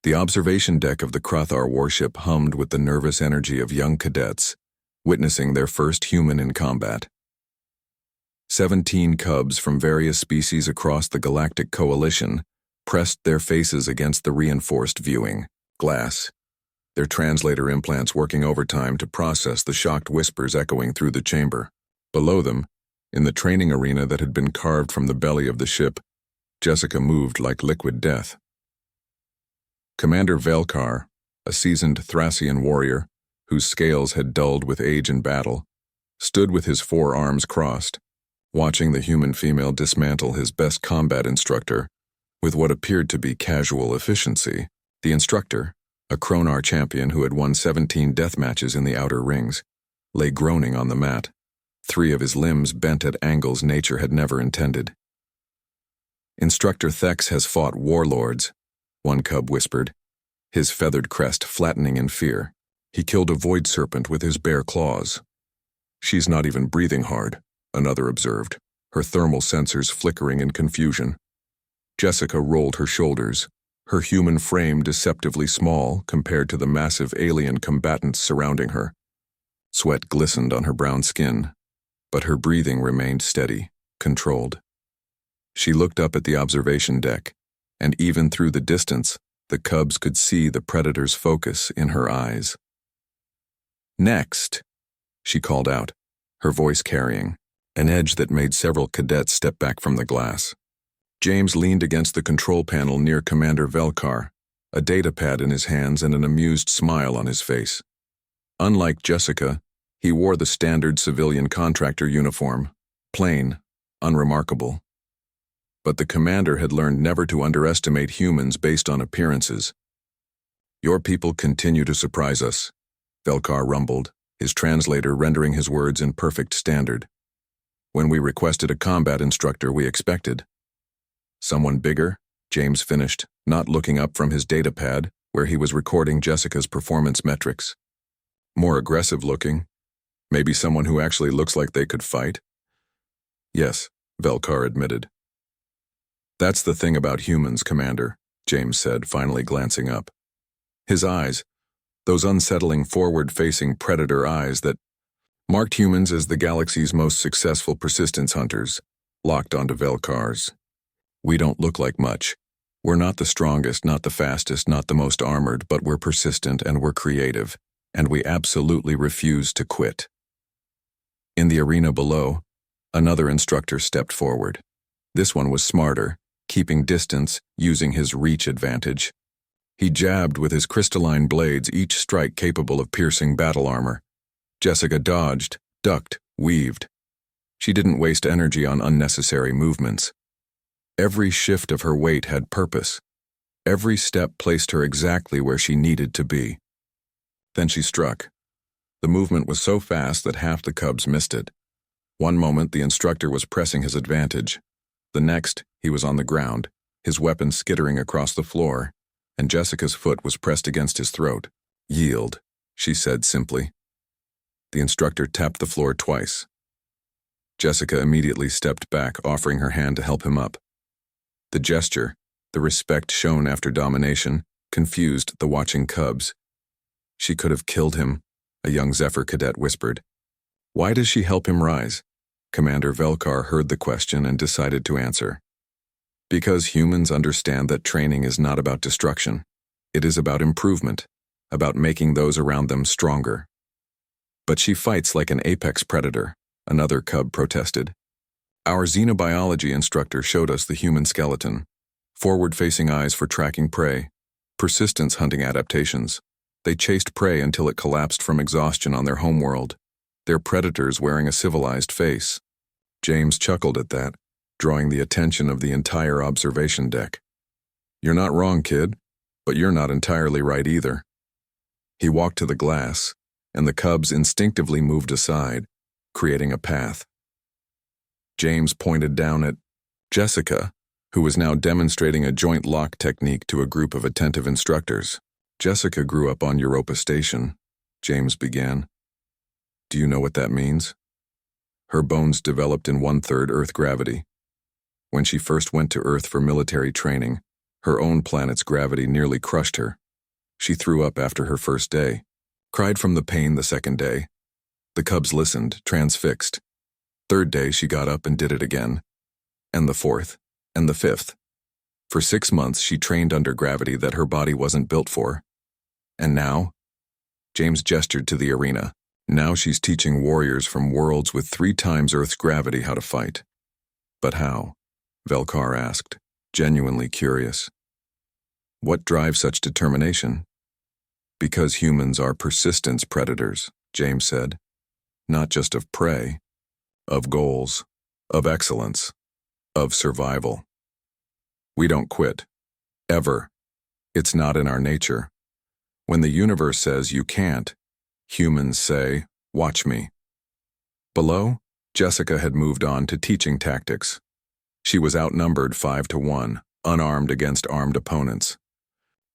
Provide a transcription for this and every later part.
The observation deck of the Krothar warship hummed with the nervous energy of young cadets, witnessing their first human in combat. 17 cubs from various species across the Galactic Coalition pressed their faces against the reinforced viewing glass, their translator implants working overtime to process the shocked whispers echoing through the chamber. Below them, in the training arena that had been carved from the belly of the ship, Jessica moved like liquid death. Commander Velkar, a seasoned Thracian warrior, whose scales had dulled with age and battle, stood with his 4 arms crossed, watching the human female dismantle his best combat instructor with what appeared to be casual efficiency. The instructor, a Kronar champion who had won 17 death matches in the outer rings, lay groaning on the mat, 3 of his limbs bent at angles nature had never intended. Instructor Thex has fought warlords, one cub whispered, his feathered crest flattening in fear. He killed a void serpent with his bare claws. She's not even breathing hard, another observed, her thermal sensors flickering in confusion. Jessica rolled her shoulders, her human frame deceptively small compared to the massive alien combatants surrounding her. Sweat glistened on her brown skin, but her breathing remained steady, controlled. She looked up at the observation deck, and even through the distance, the cubs could see the predator's focus in her eyes. "Next," she called out, her voice carrying an edge that made several cadets step back from the glass. James leaned against the control panel near Commander Velkar, a data pad in his hands and an amused smile on his face. Unlike Jessica, he wore the standard civilian contractor uniform, plain, unremarkable. But the commander had learned never to underestimate humans based on appearances. "Your people continue to surprise us," Velkar rumbled, his translator rendering his words in perfect standard. "When we requested a combat instructor, we expected." "Someone bigger?" James finished, not looking up from his data pad, where he was recording Jessica's performance metrics. "More aggressive looking? Maybe someone who actually looks like they could fight?" "Yes," Velkar admitted. "That's the thing about humans, Commander," James said, finally glancing up. His eyes, those unsettling forward-facing predator eyes that marked humans as the galaxy's most successful persistence hunters, locked onto Velkar's. "We don't look like much. We're not the strongest, not the fastest, not the most armored, but we're persistent and we're creative, and we absolutely refuse to quit." In the arena below, another instructor stepped forward. This one was smarter, keeping distance, using his reach advantage. He jabbed with his crystalline blades, each strike capable of piercing battle armor. Jessica dodged, ducked, weaved. She didn't waste energy on unnecessary movements. Every shift of her weight had purpose. Every step placed her exactly where she needed to be. Then she struck. The movement was so fast that half the cubs missed it. One moment the instructor was pressing his advantage. The next, he was on the ground, his weapon skittering across the floor, and Jessica's foot was pressed against his throat. "Yield," she said simply. The instructor tapped the floor twice. Jessica immediately stepped back, offering her hand to help him up. The gesture, the respect shown after domination, confused the watching cubs. "She could have killed him," a young Zephyr cadet whispered. "Why does she help him rise?" Commander Velkar heard the question and decided to answer. "Because humans understand that training is not about destruction. It is about improvement, about making those around them stronger." "But she fights like an apex predator," another cub protested. "Our xenobiology instructor showed us the human skeleton. Forward-facing eyes for tracking prey, persistence hunting adaptations. They chased prey until it collapsed from exhaustion on their homeworld, their predators wearing a civilized face." James chuckled at that, drawing the attention of the entire observation deck. "You're not wrong, kid, but you're not entirely right either." He walked to the glass, and the cubs instinctively moved aside, creating a path. James pointed down at Jessica, who was now demonstrating a joint lock technique to a group of attentive instructors. "Jessica grew up on Europa Station," James began. "Do you know what that means?" "Her bones developed in 1/3 Earth gravity. When she first went to Earth for military training, Her own planet's gravity nearly crushed her. She threw up after her first day, cried from the pain the second day. The cubs listened, transfixed. Third day she got up and did it again. And the fourth, and the fifth. For 6 months she trained under gravity that her body wasn't built for. And now? James gestured to the arena. Now she's teaching warriors from worlds with 3 times Earth's gravity how to fight. But how? Velkar asked, genuinely curious. What drives such determination? Because humans are persistence predators, James said. Not just of prey, of goals, of excellence, of survival. We don't quit. Ever. It's not in our nature. When the universe says you can't, humans say, watch me. Below, Jessica had moved on to teaching tactics. She was outnumbered 5-1, unarmed against armed opponents.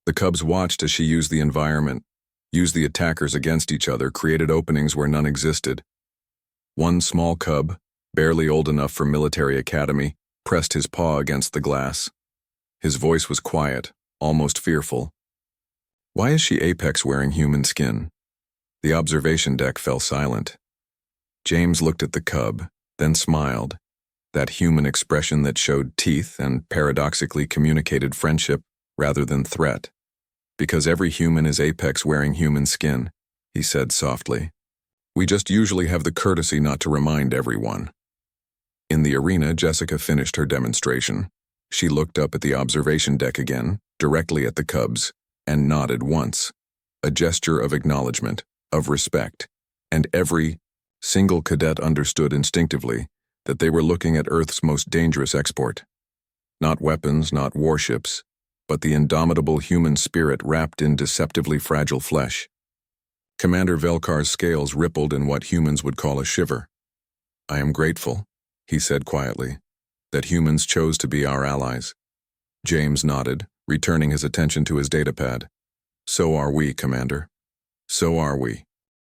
The cubs watched as she used the environment, used the attackers against each other, created openings where none existed. One small cub, barely old enough for military academy, pressed his paw against the glass. His voice was quiet, almost fearful. Why is she apex wearing human skin? The observation deck fell silent. James looked at the cub, then smiled, that human expression that showed teeth and paradoxically communicated friendship rather than threat. Because every human is apex wearing human skin, he said softly. We just usually have the courtesy not to remind everyone. In the arena, Jessica finished her demonstration. She looked up at the observation deck again, directly at the cubs, and nodded once, a gesture of acknowledgement, of respect, and every single cadet understood instinctively that they were looking at Earth's most dangerous export. Not weapons, not warships, but the indomitable human spirit wrapped in deceptively fragile flesh. Commander Velkar's scales rippled in what humans would call a shiver. I am grateful, he said quietly, that humans chose to be our allies. James nodded, returning his attention to his datapad. So are we, Commander. So are we.